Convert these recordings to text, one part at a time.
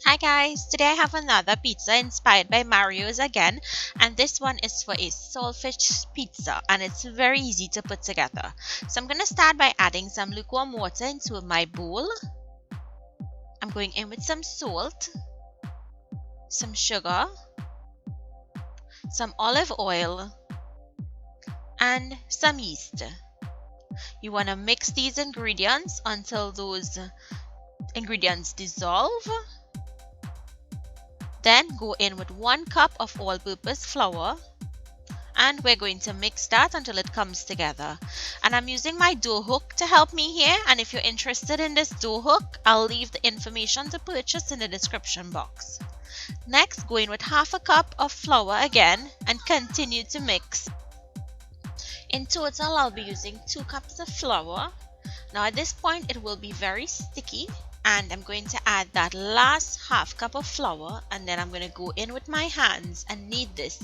Hi guys, today I have another pizza inspired by Mario's again, and this one is for a saltfish pizza and it's very easy to put together. So I'm going to start by adding some lukewarm water into my bowl. I'm going in with some salt, some sugar, some olive oil, and some yeast. You want to mix these ingredients until those ingredients dissolve. Then go in with 1 cup of all-purpose flour and we're going to mix that until it comes together. And I'm using my dough hook to help me here, and if you're interested in this dough hook, I'll leave the information to purchase in the description box. Next, go in with 1/2 cup of flour again and continue to mix. In total, I'll be using 2 cups of flour. Now at this point it will be very sticky, and I'm going to add that last 1/2 cup of flour, and then I'm going to go in with my hands and knead this.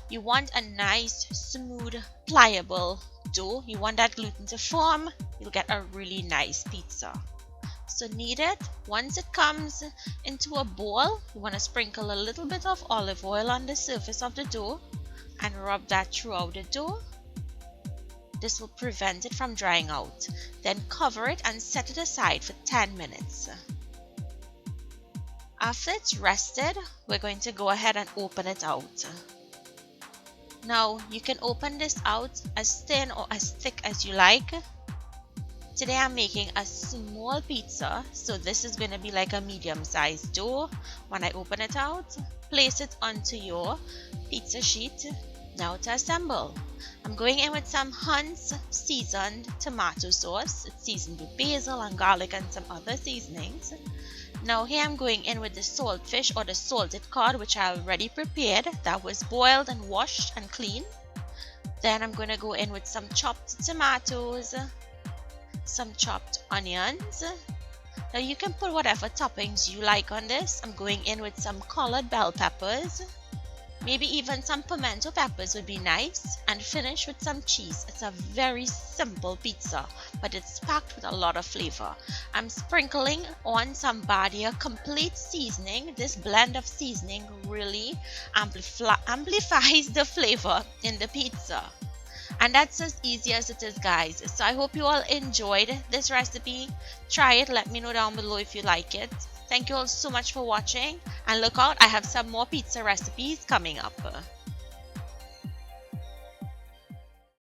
You want a nice, smooth, pliable dough. You want that gluten to form. You'll get a really nice pizza. So knead it. Once it comes into a bowl, you want to sprinkle a little bit of olive oil on the surface of the dough and rub that throughout the dough. This will prevent it from drying out. Then cover it and set it aside for 10 minutes. After it's rested, we're going to go ahead and open it out. Now, you can open this out as thin or as thick as you like. Today I'm making a small pizza, so this is going to be like a medium-sized dough. When I open it out, place it onto your pizza sheet. Now to assemble. I'm going in with some Hunt's seasoned tomato sauce. It's seasoned with basil and garlic and some other seasonings. Now here I'm going in with the saltfish or the salted cod, which I already prepared. That was boiled and washed and clean. Then I'm going to go in with some chopped tomatoes, some chopped onions. Now you can put whatever toppings you like on this. I'm going in with some colored bell peppers. Maybe even some pimento peppers would be nice, and finish with some cheese. It's a very simple pizza, but it's packed with a lot of flavor. I'm sprinkling on some badia complete seasoning. This blend of seasoning really amplifies the flavor in the pizza. And that's as easy as it is, guys. So I hope you all enjoyed this recipe. Try it. Let me know down below if you like it. Thank you all so much for watching, and look out, I have some more pizza recipes coming up.